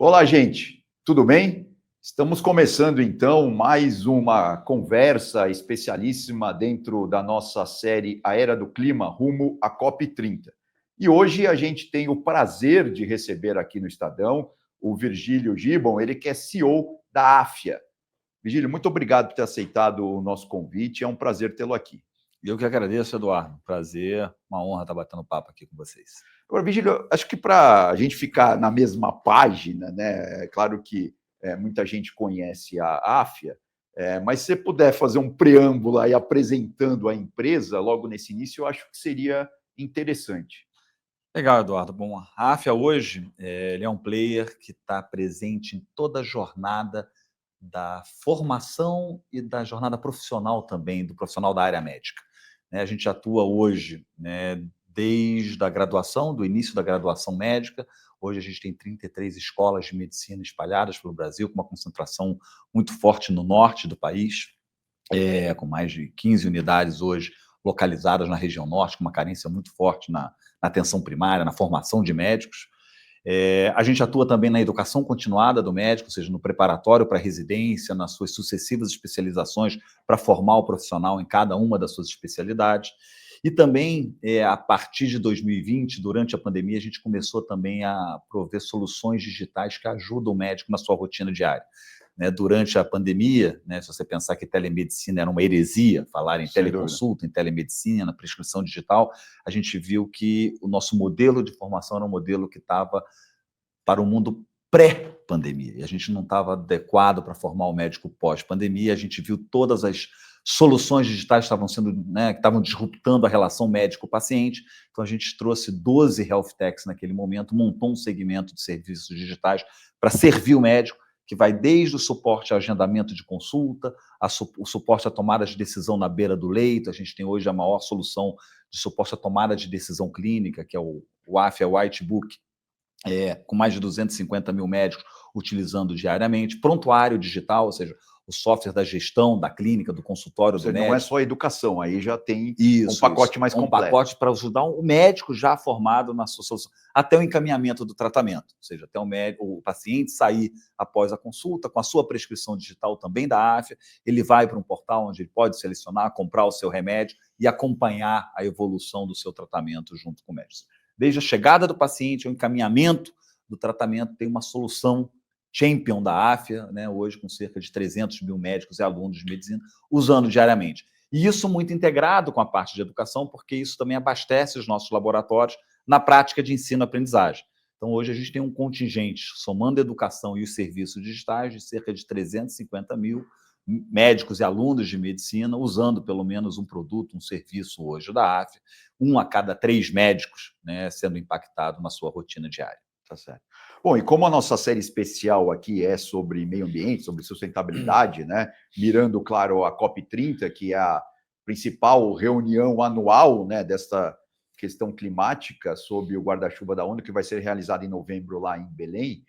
Olá, gente, tudo bem? Estamos começando então mais uma conversa especialíssima dentro da nossa série A Era do Clima rumo à COP30. E hoje a gente tem o prazer de receber aqui no Estadão o Virgílio Gibbon, ele que é CEO da AFIA. Virgílio, muito obrigado por ter aceitado o nosso convite, é um prazer tê-lo aqui. Eu que agradeço, Eduardo. Prazer, uma honra estar batendo papo aqui com vocês. Agora, Virgílio, acho que para a gente ficar na mesma página, né? É claro que muita gente conhece a AFIA, mas se você puder fazer um preâmbulo aí apresentando a empresa logo nesse início, eu acho que seria interessante. Legal, Eduardo. Bom, a AFIA hoje ele é um player que está presente em toda a jornada da formação e da jornada profissional também, do profissional da área médica. A gente atua hoje, desde a graduação, do início da graduação médica. Hoje a gente tem 33 escolas de medicina espalhadas pelo Brasil, com uma concentração muito forte no norte do país, com mais de 15 unidades hoje localizadas na região norte, com uma carência muito forte na atenção primária, na formação de médicos. A gente atua também na educação continuada do médico, ou seja, no preparatório para a residência, nas suas sucessivas especializações para formar o profissional em cada uma das suas especialidades. E também, a partir de 2020, durante a pandemia, a gente começou também a prover soluções digitais que ajudam o médico na sua rotina diária. Durante a pandemia, se você pensar que telemedicina era uma heresia, falar em teleconsulta, em telemedicina, prescrição digital, a gente viu que o nosso modelo de formação era um modelo que estava para o mundo pré-pandemia, e a gente não estava adequado para formar o médico pós-pandemia. A gente viu todas as soluções digitais que estavam disruptando a relação médico-paciente, então a gente trouxe 12 health techs naquele momento, montou um segmento de serviços digitais para servir o médico, que vai desde o suporte ao agendamento de consulta, o suporte à tomada de decisão na beira do leito. A gente tem hoje a maior solução de suporte à tomada de decisão clínica, que é o AFIA Whitebook, com mais de 250 mil médicos utilizando diariamente. Prontuário digital, ou seja, o software da gestão da clínica, do consultório do médico. Não é só educação, aí já tem um pacote mais completo. Um pacote para ajudar o médico já formado na sua solução, até o encaminhamento do tratamento, ou seja, até o paciente sair após a consulta com a sua prescrição digital também da AFIA, ele vai para um portal onde ele pode selecionar, comprar o seu remédio e acompanhar a evolução do seu tratamento junto com o médico. Desde a chegada do paciente, o encaminhamento do tratamento, tem uma solução champion da AFIA, hoje com cerca de 300 mil médicos e alunos de medicina usando diariamente. E isso muito integrado com a parte de educação, porque isso também abastece os nossos laboratórios na prática de ensino-aprendizagem. Então, hoje a gente tem um contingente, somando a educação e os serviços digitais, de cerca de 350 mil médicos e alunos de medicina usando pelo menos um produto, um serviço hoje da AFIA, 1 a cada 3 médicos sendo impactado na sua rotina diária. Tá certo. Bom, e como a nossa série especial aqui é sobre meio ambiente, sobre sustentabilidade, mirando, claro, a COP30, que é a principal reunião anual, desta questão climática sob o guarda-chuva da ONU, que vai ser realizada em novembro lá em Belém,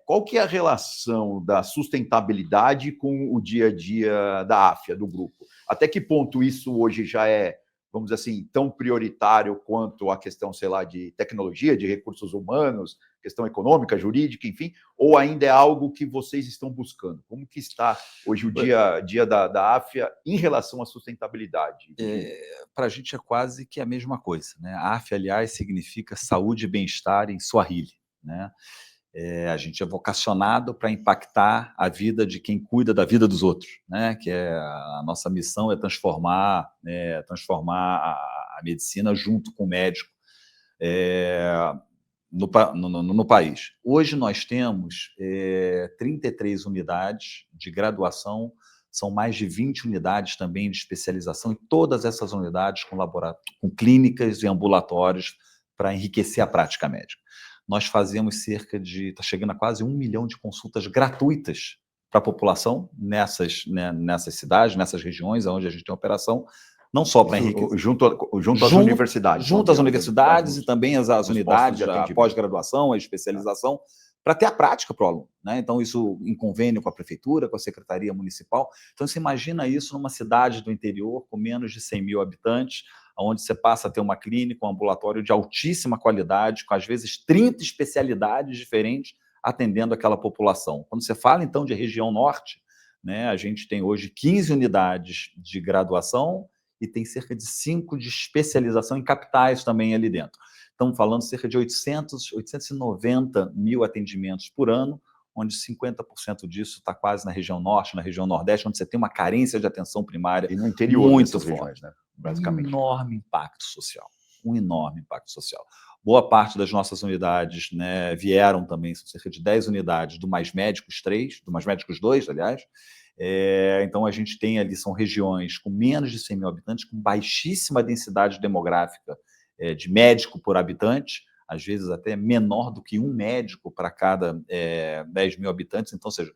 qual que é a relação da sustentabilidade com o dia a dia da AFIA, do grupo? Até que ponto isso hoje já é, vamos dizer assim, tão prioritário quanto a questão, sei lá, de tecnologia, de recursos humanos, questão econômica, jurídica, enfim, ou ainda é algo que vocês estão buscando? Como que está hoje o dia a dia da AFIA em relação à sustentabilidade? Para a gente é quase que a mesma coisa. A AFIA, aliás, significa saúde e bem-estar em Swahili. A gente é vocacionado para impactar a vida de quem cuida da vida dos outros, que a nossa missão é transformar a medicina junto com o médico no país. Hoje nós temos 33 unidades de graduação, são mais de 20 unidades também de especialização, e todas essas unidades com clínicas e ambulatórios para enriquecer a prática médica. Nós fazemos está chegando a quase 1 milhão de consultas gratuitas para a população nessas cidades, nessas regiões onde a gente tem operação, não só para enriquecer. Junto às universidades. Junto às universidades e também as unidades, a pós-graduação, a especialização, para ter a prática para o aluno. Então, isso em convênio com a prefeitura, com a Secretaria Municipal. Então, você imagina isso numa cidade do interior com menos de 100 mil habitantes, onde você passa a ter uma clínica, um ambulatório de altíssima qualidade, com às vezes 30 especialidades diferentes atendendo aquela população. Quando você fala, então, de região norte, né, a gente tem hoje 15 unidades de graduação e tem cerca de 5 de especialização em capitais também ali dentro. Estamos falando cerca de 890 mil atendimentos por ano, onde 50% disso está quase na região norte, na região nordeste, onde você tem uma carência de atenção primária E no interior muito dessas forte. regiões, né? Basicamente. Um enorme impacto social. Um enorme impacto social. Boa parte das nossas unidades, né, vieram também, são cerca de 10 unidades do Mais Médicos 3, do Mais Médicos 2, aliás. Então, a gente tem ali, são regiões com menos de 100 mil habitantes, com baixíssima densidade demográfica de médico por habitante, às vezes até menor do que um médico para cada 10 mil habitantes. Então, ou seja,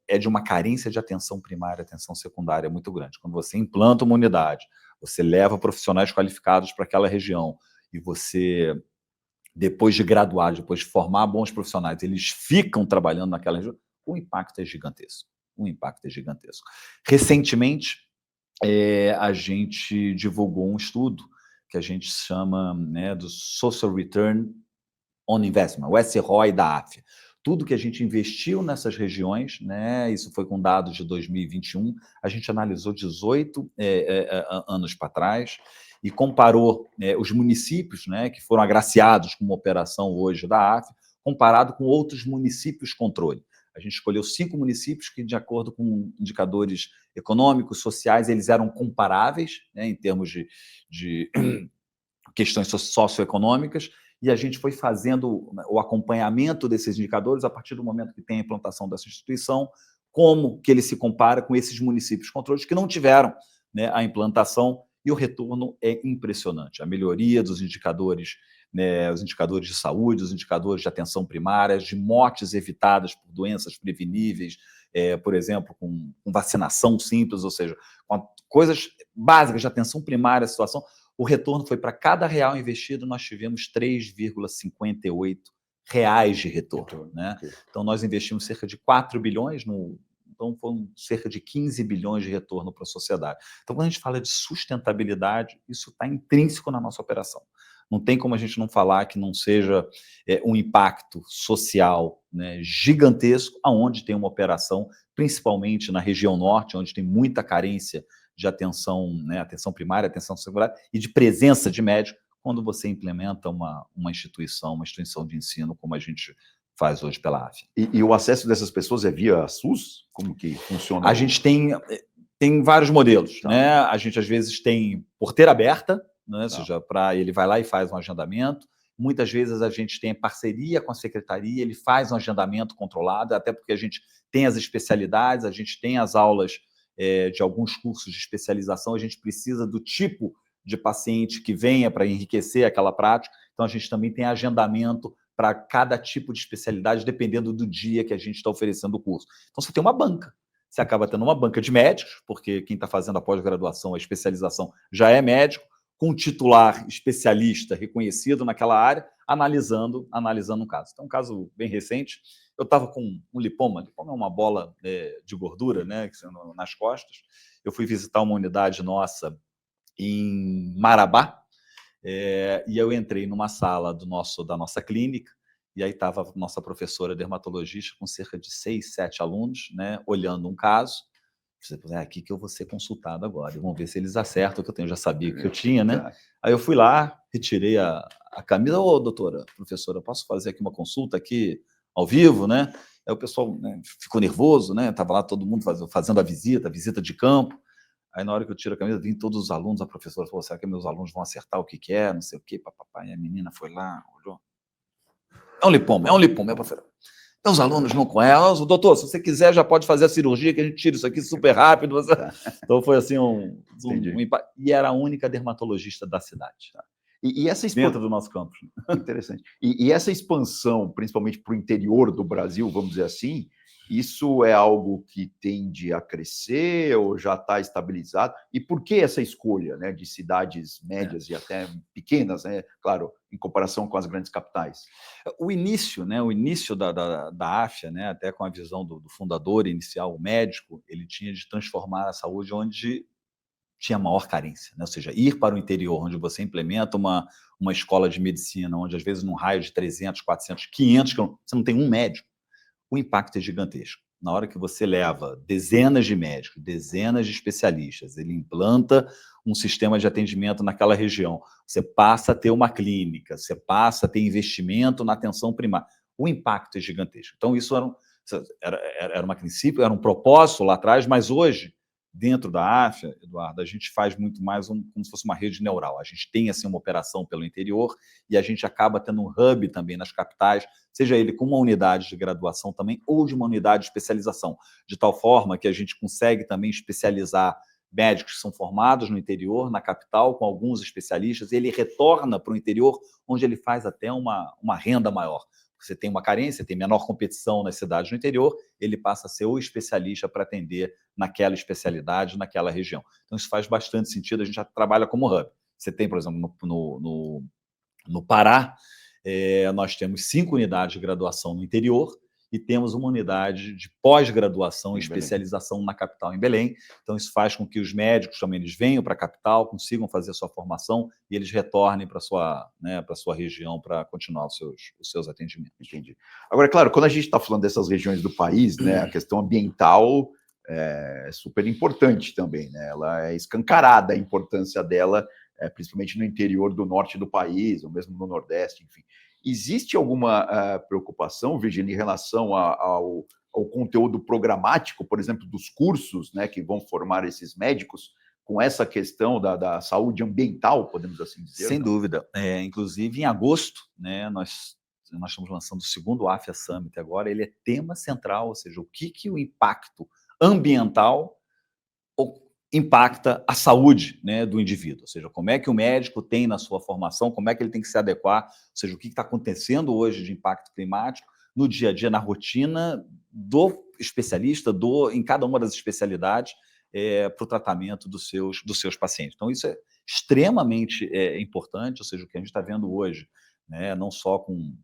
é de uma carência de atenção primária, atenção secundária muito grande. Quando você implanta uma unidade, você leva profissionais qualificados para aquela região e você, depois de graduar, depois de formar bons profissionais, eles ficam trabalhando naquela região, o impacto é gigantesco. O impacto é gigantesco. Recentemente, a gente divulgou um estudo que a gente chama, né, do Social Return on Investment, o SROI da AFIA. Tudo que a gente investiu nessas regiões, né, isso foi com dados de 2021, a gente analisou 18 anos para trás e comparou os municípios, né, que foram agraciados com uma operação hoje da AFIA, comparado com outros municípios controle. A gente escolheu 5 municípios que, de acordo com indicadores econômicos, sociais, eles eram comparáveis, né, em termos de questões socioeconômicas, e a gente foi fazendo o acompanhamento desses indicadores a partir do momento que tem a implantação dessa instituição, como que ele se compara com esses municípios controles que não tiveram, né, a implantação, e o retorno é impressionante. A melhoria dos indicadores, né, os indicadores de saúde, os indicadores de atenção primária, de mortes evitadas por doenças preveníveis, por exemplo, com vacinação simples, ou seja, com coisas básicas de atenção primária, a situação. O retorno foi para cada real investido, nós tivemos 3,58 reais de retorno, né? Então, nós investimos cerca de 4 bilhões, então foram cerca de 15 bilhões de retorno para a sociedade. Então, quando a gente fala de sustentabilidade, isso está intrínseco na nossa operação. Não tem como a gente não falar que não seja um impacto social, né, gigantesco, aonde tem uma operação, principalmente na região norte, onde tem muita carência de atenção, né, atenção primária, atenção secundária e de presença de médico, quando você implementa uma instituição de ensino, como a gente faz hoje pela AFIA. E o acesso dessas pessoas é via SUS? Como que funciona? A gente tem vários modelos, tá, né? A gente, às vezes, tem porteira aberta, né? Ou seja, ele vai lá e faz um agendamento. Muitas vezes a gente tem parceria com a secretaria, ele faz um agendamento controlado, até porque a gente tem as especialidades, a gente tem as aulas de alguns cursos de especialização, a gente precisa do tipo de paciente que venha para enriquecer aquela prática, então a gente também tem agendamento para cada tipo de especialidade, dependendo do dia que a gente está oferecendo o curso. Então, você tem uma banca. Você acaba tendo uma banca de médicos, porque quem está fazendo a pós-graduação, a especialização, já é médico, com um titular especialista reconhecido naquela área, analisando um caso. Então, um caso bem recente, eu estava com um lipoma. Lipoma é uma bola de gordura, né, nas costas. Eu fui visitar uma unidade nossa em Marabá, e eu entrei numa sala da nossa clínica, e aí estava a nossa professora dermatologista com cerca de 6, 7 alunos, né, olhando um caso. É aqui que eu vou ser consultado agora. Vamos ver se eles acertam, que eu já sabia que eu tinha, né? Aí eu fui lá, retirei a camisa. Ô, doutora, professora, posso fazer aqui uma consulta aqui ao vivo, né? Aí o pessoal, né, ficou nervoso, né? Tava lá todo mundo fazendo a visita de campo. Aí na hora que eu tiro a camisa, vim todos os alunos, a professora falou, será que meus alunos vão acertar o que é, não sei o quê, papapá. E a menina foi lá, olhou. É um lipoma, professora. Então, os alunos não conhecem. Doutor, se você quiser, já pode fazer a cirurgia, que a gente tira isso aqui super rápido. Então, foi assim um impacto. E era a única dermatologista da cidade. E essa dentro do nosso campus. Interessante. E essa expansão, principalmente para o interior do Brasil, vamos dizer assim, isso é algo que tende a crescer ou já está estabilizado? E por que essa escolha, né, de cidades médias e até pequenas, né, claro, em comparação com as grandes capitais? O início da AFIA, né, até com a visão do fundador inicial, o médico, ele tinha de transformar a saúde onde tinha maior carência, né? Ou seja, ir para o interior, onde você implementa uma escola de medicina, onde às vezes num raio de 300, 400, 500 quilômetros, você não tem um médico. o impacto é gigantesco. Na hora que você leva dezenas de médicos, dezenas de especialistas, ele implanta um sistema de atendimento naquela região, você passa a ter uma clínica, você passa a ter investimento na atenção primária. O impacto é gigantesco. Então, isso era um princípio, era um propósito lá atrás, mas hoje, dentro da AFIA, Eduardo, a gente faz muito mais como se fosse uma rede neural. A gente tem assim, uma operação pelo interior e a gente acaba tendo um hub também nas capitais, seja ele com uma unidade de graduação também ou de uma unidade de especialização, de tal forma que a gente consegue também especializar médicos que são formados no interior, na capital, com alguns especialistas, e ele retorna para o interior, onde ele faz até uma renda maior. Você tem uma carência, tem menor competição nas cidades no interior, ele passa a ser o especialista para atender naquela especialidade, naquela região. Então, isso faz bastante sentido, a gente já trabalha como hub. Você tem, por exemplo, no Pará, nós temos 5 unidades de graduação no interior e temos uma unidade de pós-graduação e especialização na capital, em Belém. Então, isso faz com que os médicos também eles venham para a capital, consigam fazer a sua formação e eles retornem para a sua região para continuar os seus atendimentos. Entendi. Agora, é claro, quando a gente está falando dessas regiões do país, né, a questão ambiental é super importante também, né? Ela é escancarada a importância dela, principalmente no interior do norte do país, ou mesmo no Nordeste, enfim. Existe alguma preocupação, Virginia, em relação ao conteúdo programático, por exemplo, dos cursos, né, que vão formar esses médicos, com essa questão da saúde ambiental, podemos assim dizer? Sem dúvida. Inclusive, em agosto, né, nós estamos lançando o segundo AFIA Summit agora, ele é tema central, ou seja, o que o impacto ambiental impacta a saúde, né, do indivíduo, ou seja, como é que o médico tem na sua formação, como é que ele tem que se adequar, ou seja, o que está acontecendo hoje de impacto climático no dia a dia, na rotina do especialista, em cada uma das especialidades, para o tratamento dos seus pacientes. Então, isso é extremamente importante, ou seja, o que a gente está vendo hoje, né, não só com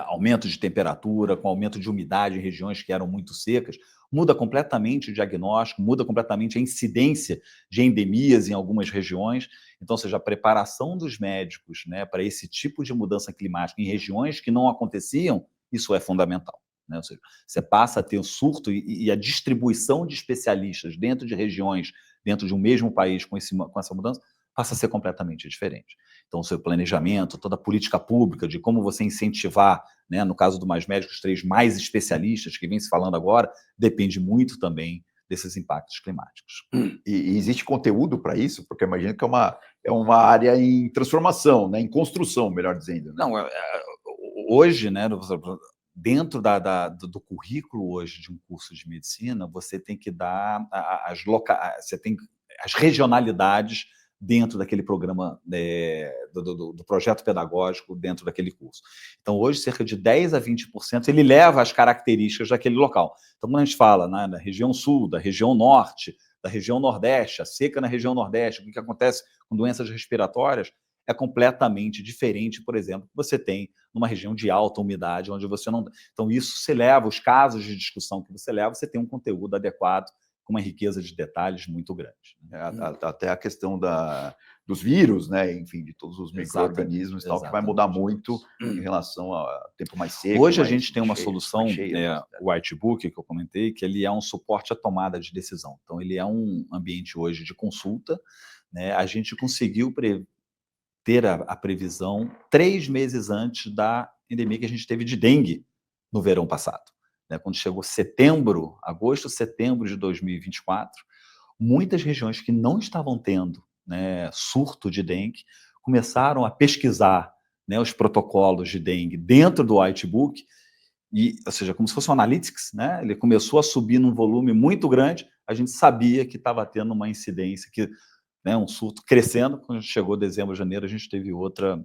aumento de temperatura, com aumento de umidade em regiões que eram muito secas, muda completamente o diagnóstico, muda completamente a incidência de endemias em algumas regiões. Então, ou seja, a preparação dos médicos, né, para esse tipo de mudança climática em regiões que não aconteciam, isso é fundamental. Né? Ou seja, você passa a ter um surto e a distribuição de especialistas dentro de regiões, dentro de um mesmo país com essa mudança, passa a ser completamente diferente. Então, o seu planejamento, toda a política pública de como você incentivar, né, no caso do Mais Médicos 3, mais especialistas, que vem se falando agora, depende muito também desses impactos climáticos. E existe conteúdo para isso? Porque eu imagino que é uma área em transformação, né, em construção, melhor dizendo. Né? Não, hoje, né, dentro do currículo hoje de um curso de medicina, você tem que dar você tem as regionalidades dentro daquele programa do projeto pedagógico dentro daquele curso. Então, hoje, cerca de 10% a 20% ele leva as características daquele local. Então, quando a gente fala, né, da região sul, da região norte, da região nordeste, a seca na região nordeste, o que acontece com doenças respiratórias, é completamente diferente, por exemplo, que você tem numa região de alta umidade, onde você não... Então, isso você leva, os casos de discussão que você leva, você tem um conteúdo adequado, com uma riqueza de detalhes muito grande. Até a questão dos vírus, né? Enfim, de todos os micro-organismos, tal, que vai mudar muito em relação ao tempo mais seco. Hoje a gente tem uma solução, o Whitebook, que eu comentei, que ele é um suporte à tomada de decisão. Então, ele é um ambiente hoje de consulta, né? A gente conseguiu ter a previsão 3 meses antes da endemia que a gente teve de dengue no verão passado. Quando chegou agosto, setembro de 2024, muitas regiões que não estavam tendo, né, surto de dengue começaram a pesquisar, né, os protocolos de dengue dentro do Whitebook, ou seja, como se fosse um analytics, né? Ele começou a subir num volume muito grande, a gente sabia que estava tendo uma incidência, né, um surto crescendo. Quando chegou dezembro, janeiro, a gente teve outro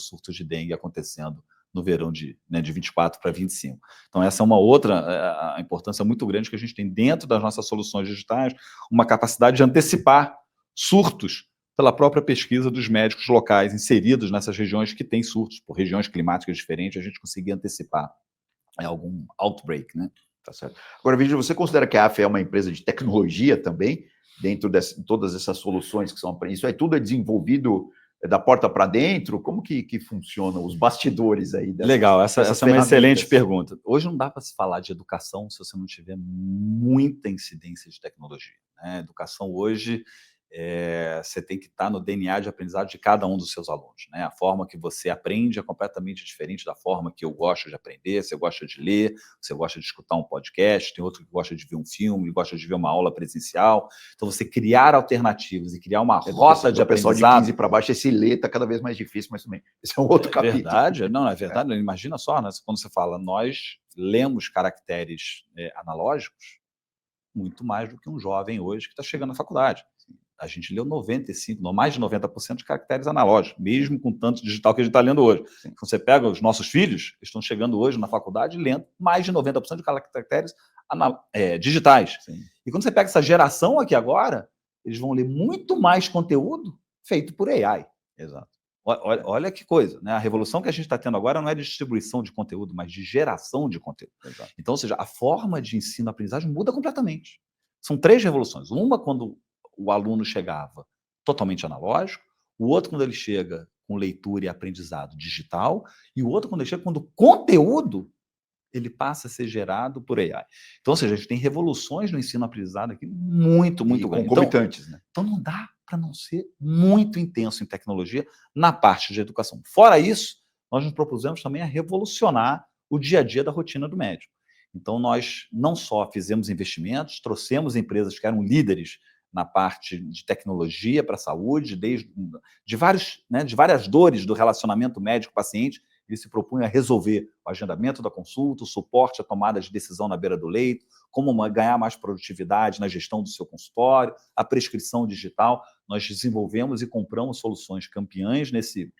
surto de dengue acontecendo no verão de 24 para 25. Então, essa é uma outra importância muito grande que a gente tem dentro das nossas soluções digitais, uma capacidade de antecipar surtos pela própria pesquisa dos médicos locais inseridos nessas regiões que têm surtos, por regiões climáticas diferentes, a gente conseguir antecipar algum outbreak, né? Tá certo. Agora, Virgínia, você considera que a AFIA é uma empresa de tecnologia também, dentro de todas essas soluções que são... Isso tudo é desenvolvido da porta para dentro? Como que funcionam os bastidores aí dessas, Legal, essa é uma excelente ferramentas? pergunta. Hoje não dá para se falar de educação se você não tiver muita incidência de tecnologia, né? Educação hoje, você tem que estar no DNA de aprendizado de cada um dos seus alunos, né? A forma que você aprende é completamente diferente da forma que eu gosto de aprender. Você gosta de ler, você gosta de escutar um podcast, tem outro que gosta de ver um filme, gosta de ver uma aula presencial. Então, você criar alternativas e criar uma rota de O pessoal de aprendizado. 15 para baixo, esse ler está cada vez mais difícil, mas também esse é um outro É capítulo. verdade, não, é verdade. Imagina só, né, quando você fala, nós lemos caracteres analógicos muito mais do que um jovem hoje que está chegando na faculdade. A gente leu 95, mais de 90% de caracteres analógicos, mesmo com tanto digital que a gente está lendo hoje. Quando você pega os nossos filhos, eles estão chegando hoje na faculdade lendo mais de 90% de caracteres digitais. Sim. E quando você pega essa geração aqui agora, eles vão ler muito mais conteúdo feito por AI. Exato. Olha que coisa, né? A revolução que a gente está tendo agora não é de distribuição de conteúdo, mas de geração de conteúdo. Exato. Então, ou seja, a forma de ensino-aprendizagem muda completamente. São 3 revoluções. Uma, quando o aluno chegava totalmente analógico, o outro, quando ele chega com leitura e aprendizado digital, e o outro, quando ele chega quando o conteúdo ele passa a ser gerado por AI. Então, ou seja, a gente tem revoluções no ensino-aprendizado aqui muito grandes. Concomitantes, né? Então, não dá para não ser muito intenso em tecnologia na parte de educação. Fora isso, nós nos propusemos também a revolucionar o dia a dia da rotina do médico. Então, nós não só fizemos investimentos, trouxemos empresas que eram líderes na parte de tecnologia para a saúde, de várias dores do relacionamento médico-paciente. Ele se propunha a resolver o agendamento da consulta, o suporte à tomada de decisão na beira do leito, como ganhar mais produtividade na gestão do seu consultório, a prescrição digital. Nós desenvolvemos e compramos soluções campeãs nesse.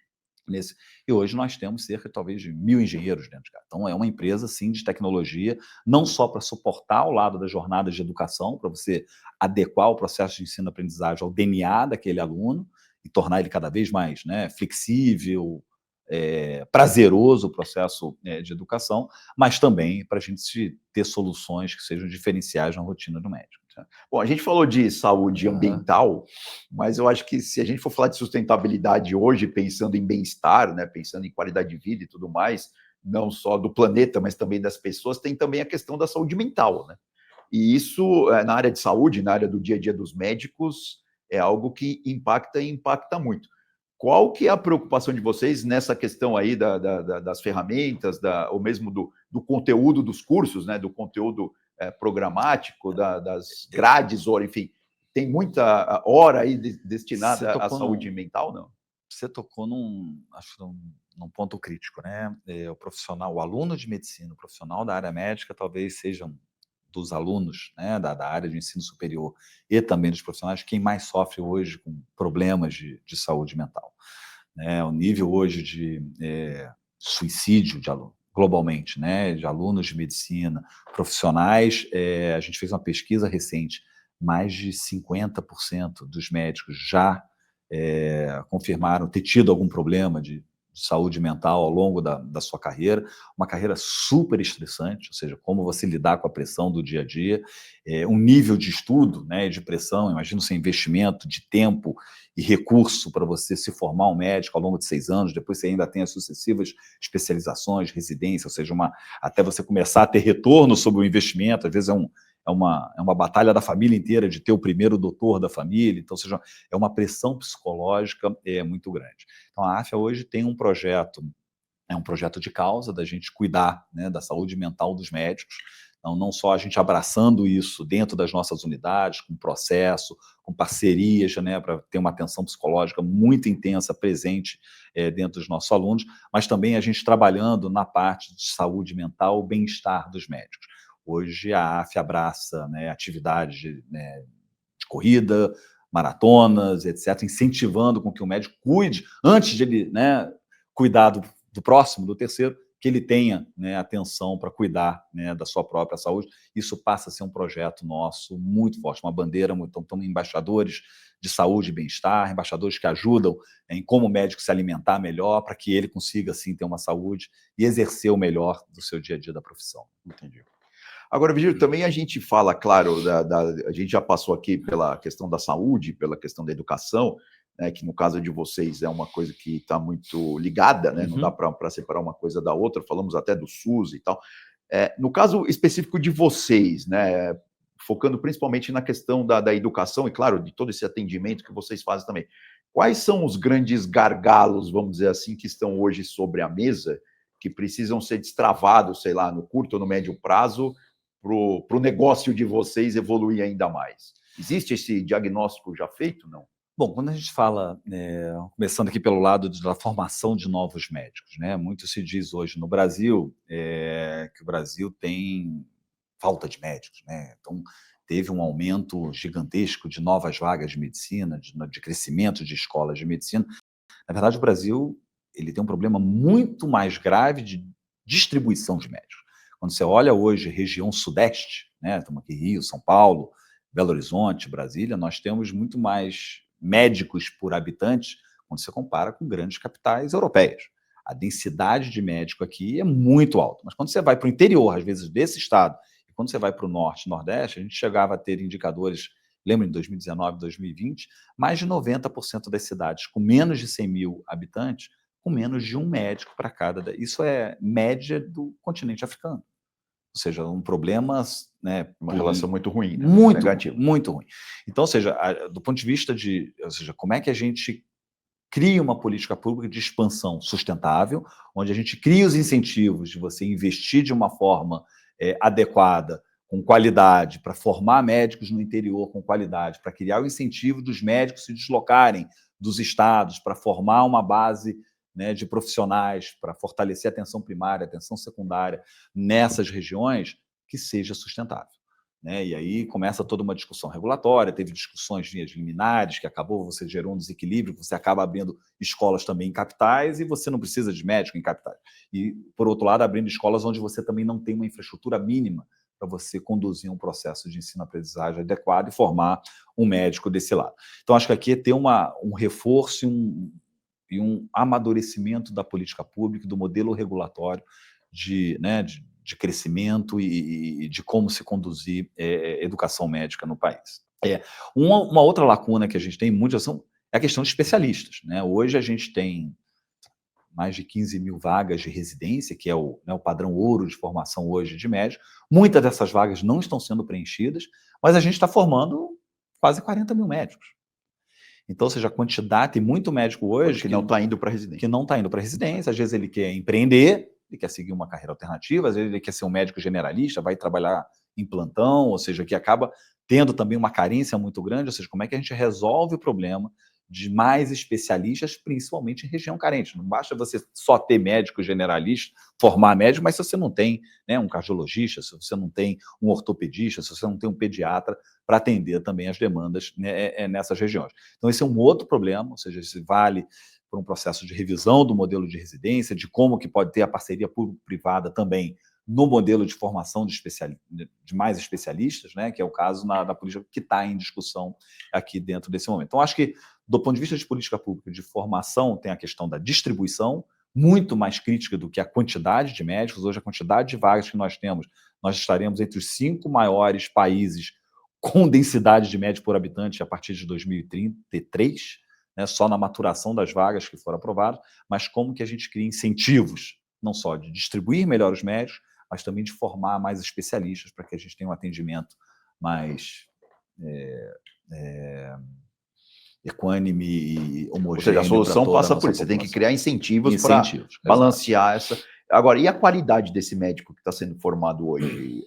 E hoje nós temos cerca, talvez, de 1.000 engenheiros dentro de casa. Então, é uma empresa, sim, de tecnologia, não só para suportar o lado das jornadas de educação, para você adequar o processo de ensino-aprendizagem ao DNA daquele aluno e tornar ele cada vez mais, né, flexível, prazeroso o processo de educação, mas também para a gente ter soluções que sejam diferenciais na rotina do médico. Bom, a gente falou de saúde ambiental, mas eu acho que se a gente for falar de sustentabilidade hoje, pensando em bem-estar, né, pensando em qualidade de vida e tudo mais, não só do planeta, mas também das pessoas, tem também a questão da saúde mental, né? E isso, na área de saúde, na área do dia a dia dos médicos, é algo que impacta e impacta muito. Qual que é a preocupação de vocês nessa questão aí das ferramentas, ou mesmo do conteúdo dos cursos, né, do conteúdo programático, das grades, ou enfim, tem muita hora aí destinada à saúde mental, não? Você tocou num ponto crítico, né? O profissional, o aluno de medicina, o profissional da área médica, talvez sejam dos alunos, né, da área de ensino superior e também dos profissionais, quem mais sofre hoje com problemas de saúde mental. Né? O nível hoje de suicídio de aluno, globalmente, né, de alunos de medicina, profissionais, a gente fez uma pesquisa recente, mais de 50% dos médicos já confirmaram ter tido algum problema de saúde mental ao longo da sua carreira, uma carreira super estressante, ou seja, como você lidar com a pressão do dia a dia, um nível de estudo, né, de pressão, imagina sem investimento de tempo e recurso para você se formar um médico ao longo de 6 anos, depois você ainda tem as sucessivas especializações, residência, ou seja, até você começar a ter retorno sobre o investimento, às vezes é uma batalha da família inteira de ter o primeiro doutor da família, então, ou seja, é uma pressão psicológica muito grande. Então, a AFIA hoje tem um projeto de causa, da gente cuidar, né, da saúde mental dos médicos, então, não só a gente abraçando isso dentro das nossas unidades, com processo, com parcerias, né, para ter uma atenção psicológica muito intensa, presente dentro dos nossos alunos, mas também a gente trabalhando na parte de saúde mental, bem-estar dos médicos. Hoje a AFIA abraça, né, atividades de corrida, maratonas, etc., incentivando com que o médico cuide, antes de ele, né, cuidar do próximo, do terceiro, que ele tenha, né, atenção para cuidar, né, da sua própria saúde. Isso passa a ser um projeto nosso muito forte, uma bandeira, então estamos embaixadores de saúde e bem-estar, embaixadores que ajudam em como o médico se alimentar melhor, para que ele consiga, assim, ter uma saúde e exercer o melhor do seu dia a dia da profissão. Entendi. Agora, Virgílio, também a gente fala, claro, a gente já passou aqui pela questão da saúde, pela questão da educação, né, que no caso de vocês é uma coisa que está muito ligada, né, não dá para separar uma coisa da outra, falamos até do SUS e tal. No caso específico de vocês, né, focando principalmente na questão da educação e, claro, de todo esse atendimento que vocês fazem também, quais são os grandes gargalos, vamos dizer assim, que estão hoje sobre a mesa, que precisam ser destravados, sei lá, no curto ou no médio prazo, para o negócio de vocês evoluir ainda mais? Existe esse diagnóstico já feito, não? Bom, quando a gente fala, começando aqui pelo lado da formação de novos médicos, né, muito se diz hoje no Brasil que o Brasil tem falta de médicos, né? Então, teve um aumento gigantesco de novas vagas de medicina, de crescimento de escolas de medicina. Na verdade, o Brasil ele tem um problema muito mais grave de distribuição de médicos. Quando você olha hoje região sudeste, né, estamos aqui Rio, São Paulo, Belo Horizonte, Brasília, nós temos muito mais médicos por habitante quando você compara com grandes capitais europeias. A densidade de médico aqui é muito alta, mas quando você vai para o interior, às vezes, desse estado, e quando você vai para o norte e nordeste, a gente chegava a ter indicadores, lembra em 2019, 2020, mais de 90% das cidades com menos de 100 mil habitantes, com menos de um médico para cada. Isso é média do continente africano. Ou seja, um problema, né, uma relação muito ruim, né? Muito negativo. Muito ruim. Então, ou seja, do ponto de vista ou seja, como é que a gente cria uma política pública de expansão sustentável, onde a gente cria os incentivos de você investir de uma forma adequada, com qualidade, para formar médicos no interior com qualidade, para criar o incentivo dos médicos se deslocarem dos estados, para formar uma base, né, de profissionais, para fortalecer a atenção primária, a atenção secundária nessas regiões, que seja sustentável. Né? E aí começa toda uma discussão regulatória, teve discussões vias liminares, que acabou, você gerou um desequilíbrio, você acaba abrindo escolas também em capitais e você não precisa de médico em capitais. E, por outro lado, abrindo escolas onde você também não tem uma infraestrutura mínima para você conduzir um processo de ensino-aprendizagem adequado e formar um médico desse lado. Então, acho que aqui é ter um reforço e um amadurecimento da política pública, do modelo regulatório de crescimento e de como se conduzir educação médica no país. Uma outra lacuna que a gente tem muito é a questão de especialistas. Né? Hoje a gente tem mais de 15 mil vagas de residência, que é o padrão ouro de formação hoje de médico. Muitas dessas vagas não estão sendo preenchidas, mas a gente está formando quase 40 mil médicos. Então, ou seja, a quantidade, tem muito médico hoje que não está indo para residência. Que não está indo para residência, às vezes ele quer empreender, ele quer seguir uma carreira alternativa, às vezes ele quer ser um médico generalista, vai trabalhar em plantão, ou seja, que acaba tendo também uma carência muito grande, ou seja, como é que a gente resolve o problema de mais especialistas, principalmente em região carente. Não basta você só ter médico generalista, formar médico, mas se você não tem, né, um cardiologista, se você não tem um ortopedista, se você não tem um pediatra para atender também as demandas, né, nessas regiões. Então, esse é um outro problema, ou seja, esse vale por um processo de revisão do modelo de residência, de como que pode ter a parceria público-privada também no modelo de formação de mais especialistas, né, que é o caso da política que está em discussão aqui dentro desse momento. Então, acho que, do ponto de vista de política pública de formação, tem a questão da distribuição, muito mais crítica do que a quantidade de médicos. Hoje, a quantidade de vagas que nós temos, nós estaremos entre os 5 maiores países com densidade de médico por habitante a partir de 2033, né, só na maturação das vagas que foram aprovadas, mas como que a gente cria incentivos, não só de distribuir melhor os médicos, mas também de formar mais especialistas para que a gente tenha um atendimento mais equânime e homogêneo. Ou seja, a solução passa por isso. Você tem que criar incentivos para balancear essa. Agora, e a qualidade desse médico que está sendo formado hoje?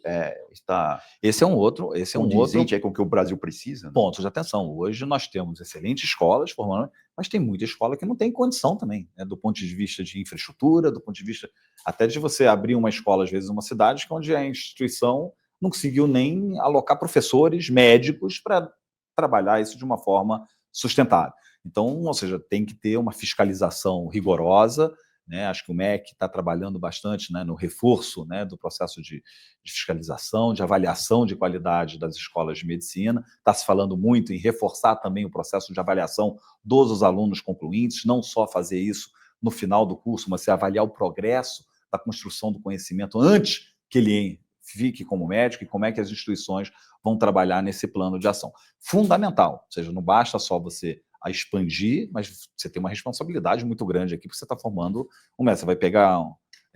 Esse é um outro condizente com o que o Brasil precisa? Né? Pontos de atenção. Hoje nós temos excelentes escolas formando, mas tem muita escola que não tem condição também, né, do ponto de vista de infraestrutura, do ponto de vista até de você abrir uma escola, às vezes, em uma cidade onde a instituição não conseguiu nem alocar professores médicos para trabalhar isso de uma forma sustentável. Então, ou seja, tem que ter uma fiscalização rigorosa, né? Acho que o MEC está trabalhando bastante, né, no reforço, né, do processo de fiscalização, de avaliação de qualidade das escolas de medicina. Está se falando muito em reforçar também o processo de avaliação dos alunos concluintes, não só fazer isso no final do curso, mas avaliar o progresso da construção do conhecimento antes que ele fique como médico e como é que as instituições vão trabalhar nesse plano de ação. Fundamental, ou seja, não basta só você a expandir, mas você tem uma responsabilidade muito grande aqui, porque você está formando você vai pegar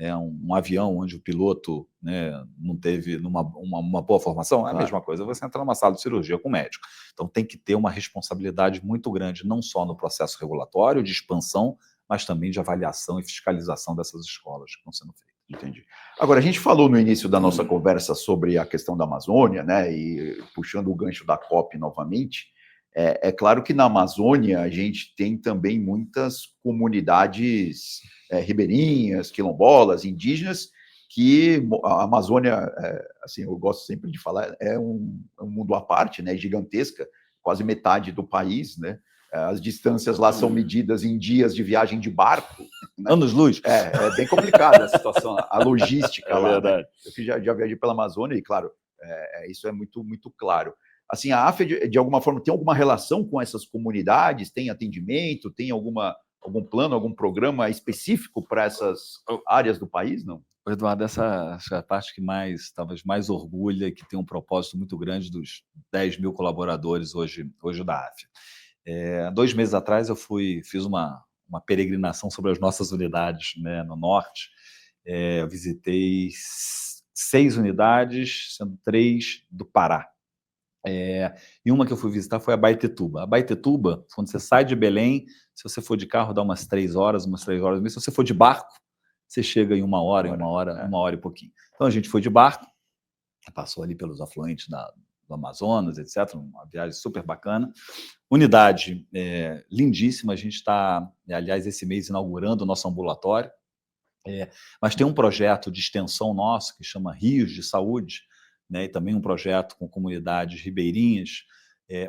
um avião onde o piloto, né, não teve uma boa formação, é a mesma coisa você entrar numa sala de cirurgia com o médico. Então tem que ter uma responsabilidade muito grande, não só no processo regulatório de expansão, mas também de avaliação e fiscalização dessas escolas que estão sendo feitas. Entendi. Agora, a gente falou no início da nossa conversa sobre a questão da Amazônia, né, e puxando o gancho da COP novamente, é claro que na Amazônia a gente tem também muitas comunidades ribeirinhas, quilombolas, indígenas, que a Amazônia, assim, eu gosto sempre de falar, é um mundo à parte, né, gigantesca, quase metade do país, né? As distâncias lá são medidas em dias de viagem de barco. Né? Anos-luz. É bem complicada a situação, a logística lá. Verdade. Né? Eu já viajei pela Amazônia e, claro, isso é muito, muito claro. Assim, a AFIA, de alguma forma, tem alguma relação com essas comunidades? Tem atendimento? Tem algum plano, algum programa específico para essas áreas do país? Não? Eduardo, essa é a parte que talvez mais orgulha e que tem um propósito muito grande dos 10 mil colaboradores hoje da AFIA. 2 meses atrás eu fiz uma peregrinação sobre as nossas unidades, né, no norte. Eu visitei 6 unidades, sendo 3 do Pará. E uma que eu fui visitar foi a Abaetetuba. A Abaetetuba, quando você sai de Belém, se você for de carro, dá umas 3 horas mesmo. Se você for de barco, você chega em uma hora e pouquinho. Então a gente foi de barco, passou ali pelos afluentes do Amazonas, etc. Uma viagem super bacana. Unidade lindíssima. A gente está, aliás, esse mês inaugurando o nosso ambulatório. Mas tem um projeto de extensão nosso que chama Rios de Saúde, né, e também um projeto com comunidades ribeirinhas,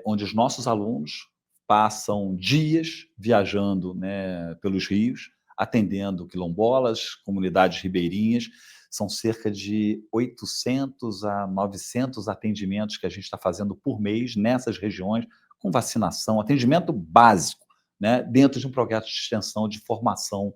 onde os nossos alunos passam dias viajando, né, pelos rios, atendendo quilombolas, comunidades ribeirinhas. São cerca de 800 a 900 atendimentos que a gente está fazendo por mês nessas regiões, com vacinação, atendimento básico, né, dentro de um projeto de extensão de formação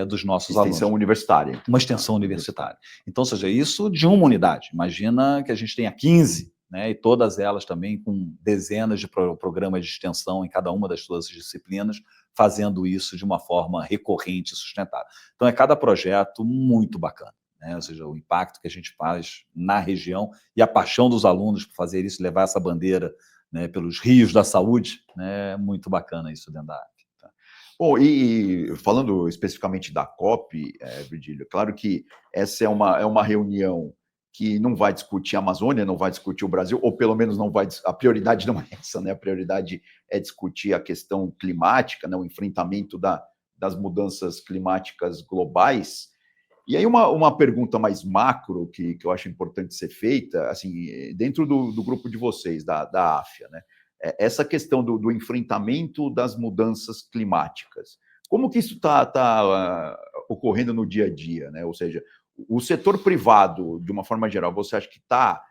dos nossos alunos. Extensão universitária. Uma extensão universitária. Então, ou seja, isso de uma unidade. Imagina que a gente tenha 15, né, e todas elas também com dezenas de programas de extensão em cada uma das suas disciplinas, fazendo isso de uma forma recorrente e sustentável. Então, é cada projeto muito bacana, né? Ou seja, o impacto que a gente faz na região e a paixão dos alunos por fazer isso, levar essa bandeira, né, pelos rios da saúde, né, é muito bacana isso dentro da área. Bom, e falando especificamente da COP, Virgílio, claro que essa é uma reunião que não vai discutir a Amazônia, não vai discutir o Brasil, ou pelo menos não vai. A prioridade não é essa, né? A prioridade é discutir a questão climática, né? O enfrentamento das mudanças climáticas globais. E aí uma pergunta mais macro que eu acho importante ser feita, assim, dentro do grupo de vocês, da AFIA, né? Essa questão do enfrentamento das mudanças climáticas. Como que isso está ocorrendo no dia a dia, né? Ou seja, o setor privado, de uma forma geral, você acha que está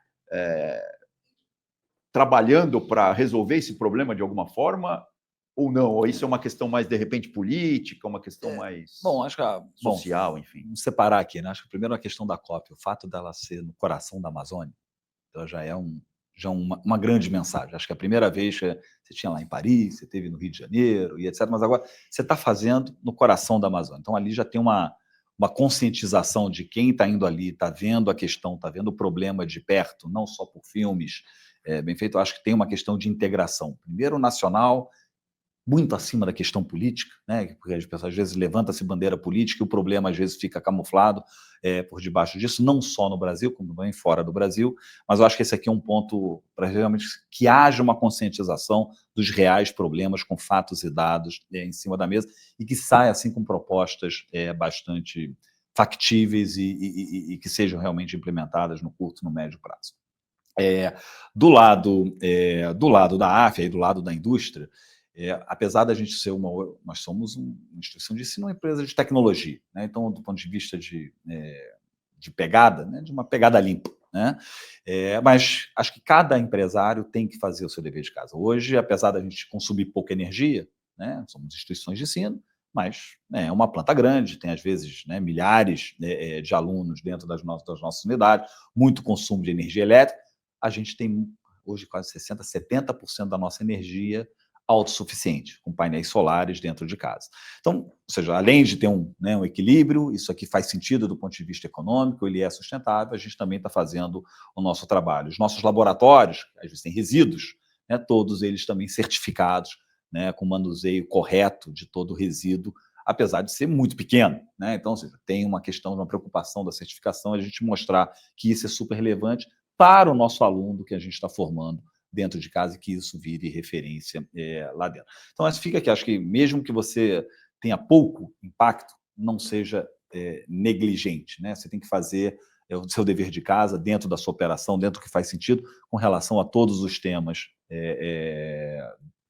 trabalhando para resolver esse problema de alguma forma ou não? Ou isso é uma questão mais, de repente, política, uma questão mais acho que, social, enfim? Vamos separar aqui, né? Acho que primeiro a questão da COP, o fato dela ser no coração da Amazônia, ela já é uma grande mensagem. Acho que a primeira vez que você tinha lá em Paris, você teve no Rio de Janeiro e etc., mas agora você está fazendo no coração da Amazônia. Então, ali já tem uma conscientização de quem está indo ali, está vendo a questão, está vendo o problema de perto, não só por filmes bem feito. Eu acho que tem uma questão de integração. Primeiro, nacional, muito acima da questão política, né? Porque as pessoas às vezes levanta-se bandeira política e o problema às vezes fica camuflado por debaixo disso, não só no Brasil, como também fora do Brasil, mas eu acho que esse aqui é um ponto para realmente que haja uma conscientização dos reais problemas com fatos e dados em cima da mesa e que saia assim com propostas bastante factíveis e que sejam realmente implementadas no curto e no médio prazo. Do lado da AFIA e do lado da indústria, apesar da gente ser nós somos uma instituição de ensino, uma empresa de tecnologia, né? Então, do ponto de vista de pegada, né? De uma pegada limpa, né? Mas acho que cada empresário tem que fazer o seu dever de casa. Hoje, apesar da gente consumir pouca energia, né? Somos instituições de ensino, mas é uma planta grande, tem às vezes, né, milhares de alunos dentro das nossas unidades, muito consumo de energia elétrica. A gente tem hoje quase 60%, 70% da nossa energia autossuficiente, com painéis solares dentro de casa. Então, ou seja, além de ter um equilíbrio, isso aqui faz sentido do ponto de vista econômico, ele é sustentável, a gente também está fazendo o nosso trabalho. Os nossos laboratórios, às vezes têm resíduos, né, todos eles também certificados, né, com manuseio correto de todo o resíduo, apesar de ser muito pequeno, né? Então, ou seja, tem uma questão, uma preocupação da certificação, a gente mostrar que isso é super relevante para o nosso aluno que a gente está formando dentro de casa e que isso vire referência lá dentro. Então, essa fica aqui. Acho que mesmo que você tenha pouco impacto, não seja negligente, né? Você tem que fazer o seu dever de casa dentro da sua operação, dentro do que faz sentido, com relação a todos os temas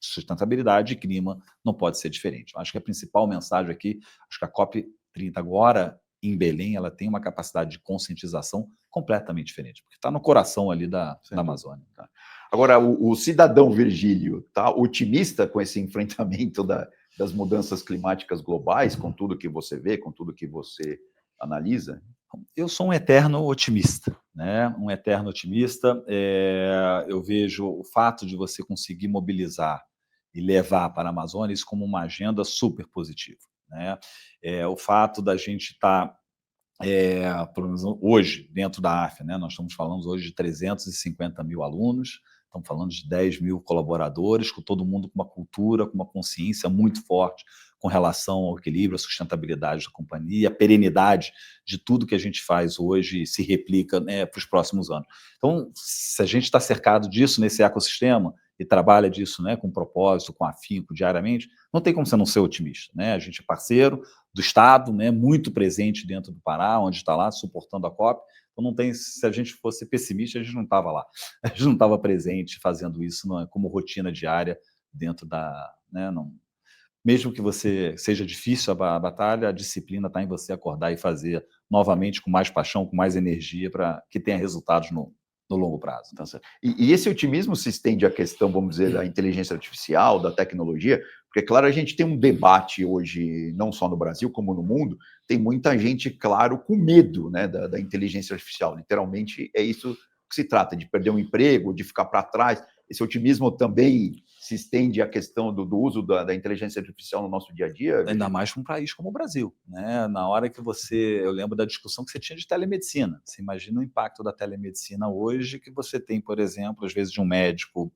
sustentabilidade e clima, não pode ser diferente. Eu acho que a principal mensagem aqui, acho que a COP30 agora, em Belém, ela tem uma capacidade de conscientização completamente diferente, porque está no coração ali da Amazônia. Tá? Agora, o cidadão Virgílio está otimista com esse enfrentamento das mudanças climáticas globais, com tudo que você vê, com tudo que você analisa? Eu sou um eterno otimista, né? Um eterno otimista. Eu vejo o fato de você conseguir mobilizar e levar para a Amazônia isso como uma agenda super positiva, né? O fato da gente estar, pelo menos hoje, dentro da AFIA, né? Nós estamos falando hoje de 350 mil alunos, estamos falando de 10 mil colaboradores, com todo mundo com uma cultura, com uma consciência muito forte com relação ao equilíbrio, à sustentabilidade da companhia, a perenidade de tudo que a gente faz hoje se replica, né, para os próximos anos. Então, se a gente está cercado disso nesse ecossistema e trabalha disso, né, com propósito, com afinco, diariamente, não tem como você não ser otimista, né? A gente é parceiro do Estado, né, muito presente dentro do Pará, onde está lá, suportando a COP. Então, não tem, se a gente fosse pessimista, a gente não estava lá. A gente não estava presente fazendo isso como rotina diária dentro da... Né, não, mesmo que você seja difícil a batalha, a disciplina está em você acordar e fazer novamente com mais paixão, com mais energia, para que tenha resultados no longo prazo. Então, e esse otimismo se estende à questão, vamos dizer, da inteligência artificial, da tecnologia, porque, claro, a gente tem um debate hoje, não só no Brasil, como no mundo, tem muita gente, claro, com medo, né, da inteligência artificial. Literalmente, é isso que se trata, de perder um emprego, de ficar para trás. Esse otimismo também se estende à questão do uso da inteligência artificial no nosso dia a dia? Ainda mais para um país como o Brasil, né? Na hora que eu lembro da discussão que você tinha de telemedicina. Você imagina o impacto da telemedicina hoje, que você tem, por exemplo, às vezes de um médico,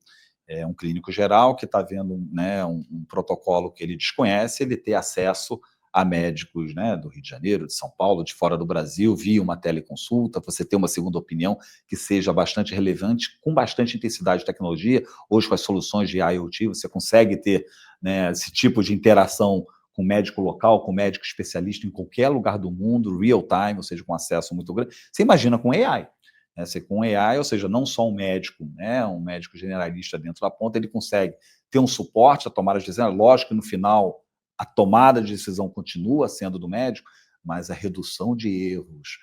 um clínico geral, que está vendo, né, um protocolo que ele desconhece, ele ter acesso a médicos, né, do Rio de Janeiro, de São Paulo, de fora do Brasil, via uma teleconsulta, você ter uma segunda opinião que seja bastante relevante, com bastante intensidade de tecnologia. Hoje, com as soluções de IoT, você consegue ter, né, esse tipo de interação com médico local, com médico especialista em qualquer lugar do mundo, real time, ou seja, com acesso muito grande. Você imagina com AI. Né? Você, com AI, ou seja, não só um médico, né, um médico generalista dentro da ponta, ele consegue ter um suporte a tomar as decisões. Lógico que no final a tomada de decisão continua sendo do médico, mas a redução de erros,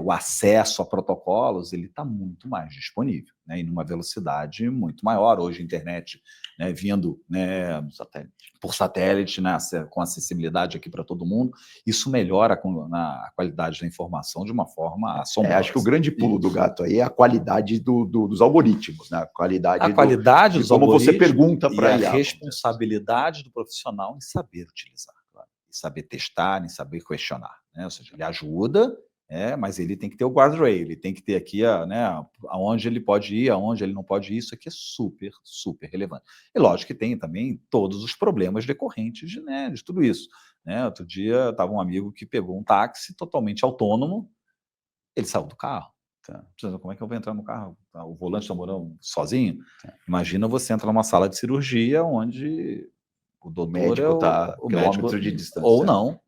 o acesso a protocolos, ele está muito mais disponível, né, e numa velocidade muito maior. Hoje a internet, né, vindo, né, por satélite, né, com acessibilidade aqui para todo mundo, isso melhora a qualidade da informação de uma forma assombrosa. Acho que o grande pulo do gato aí é a qualidade dos algoritmos, né? A qualidade dos como algoritmos, você pergunta para a responsabilidade do profissional em saber utilizar, claro, em saber testar, em saber questionar, né? Ou seja, ele ajuda, mas ele tem que ter o guardrail, ele tem que ter aqui, né, aonde ele pode ir, aonde ele não pode ir. Isso aqui é super, super relevante. E lógico que tem também todos os problemas decorrentes de tudo isso, né? Outro dia estava um amigo que pegou um táxi totalmente autônomo, ele saiu do carro. Tá. Como é que eu vou entrar no carro? O volante está morando sozinho? Tá. Imagina você entrar numa sala de cirurgia onde o doutor médico está quilômetros de distância. Ou não,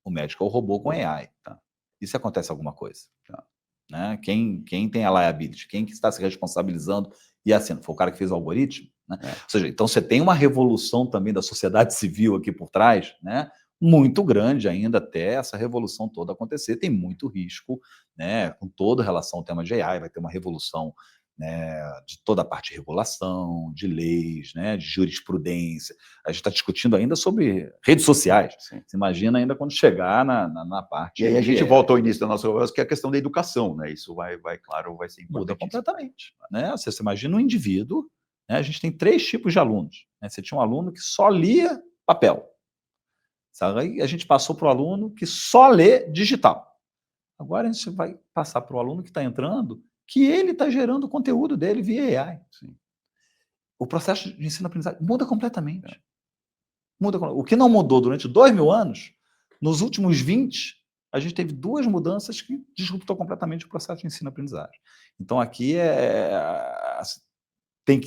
o médico é o robô com AI. Tá. E se acontece alguma coisa? Tá. Né? Quem tem a liability? Quem que está se responsabilizando e assina? Foi o cara que fez o algoritmo? Né? Ou seja, então você tem uma revolução também da sociedade civil aqui por trás, né? Muito grande ainda até essa revolução toda acontecer. Tem muito risco, né, com toda relação ao tema de AI. Vai ter uma revolução, né, de toda a parte de regulação, de leis, né, de jurisprudência. A gente está discutindo ainda sobre redes sociais. Sim. Você imagina ainda quando chegar na parte... E aí a gente volta ao início da nossa conversa, que é a questão da educação, né? Isso vai claro, vai ser importante. Muda completamente. Né? Você imagina um indivíduo né? A gente tem 3 tipos de alunos, né? Você tinha um aluno que só lia papel. Aí a gente passou para o aluno que só lê digital. Agora a gente vai passar para o aluno que está entrando, que ele está gerando o conteúdo dele via AI. Sim. O processo de ensino-aprendizagem muda completamente. O que não mudou durante 2000 anos, nos últimos 20, a gente teve 2 mudanças que disruptou completamente o processo de ensino-aprendizagem. Então, aqui tem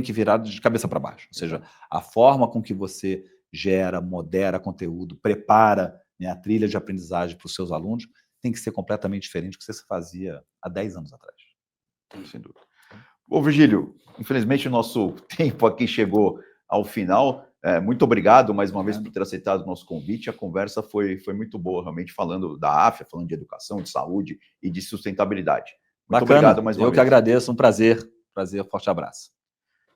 que virar de cabeça para baixo. Ou seja, a forma com que você gera, modera conteúdo, prepara, né, a trilha de aprendizagem para os seus alunos, tem que ser completamente diferente do que você fazia há 10 anos atrás. Sem dúvida. Bom, Virgílio, infelizmente o nosso tempo aqui chegou ao final. Muito obrigado mais uma vez por ter aceitado o nosso convite. A conversa foi muito boa, realmente, falando da AFIA, falando de educação, de saúde e de sustentabilidade. Muito obrigado mais uma vez. Eu que agradeço, um prazer. Forte abraço.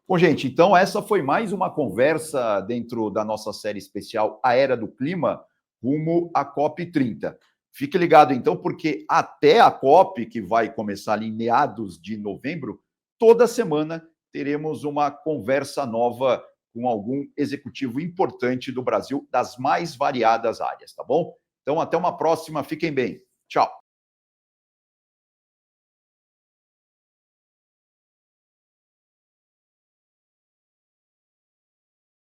Bom, gente, então essa foi mais uma conversa dentro da nossa série especial A Era do Clima, rumo à COP30. Fique ligado, então, porque até a COP, que vai começar ali em meados de novembro, toda semana teremos uma conversa nova com algum executivo importante do Brasil, das mais variadas áreas, tá bom? Então, até uma próxima. Fiquem bem. Tchau.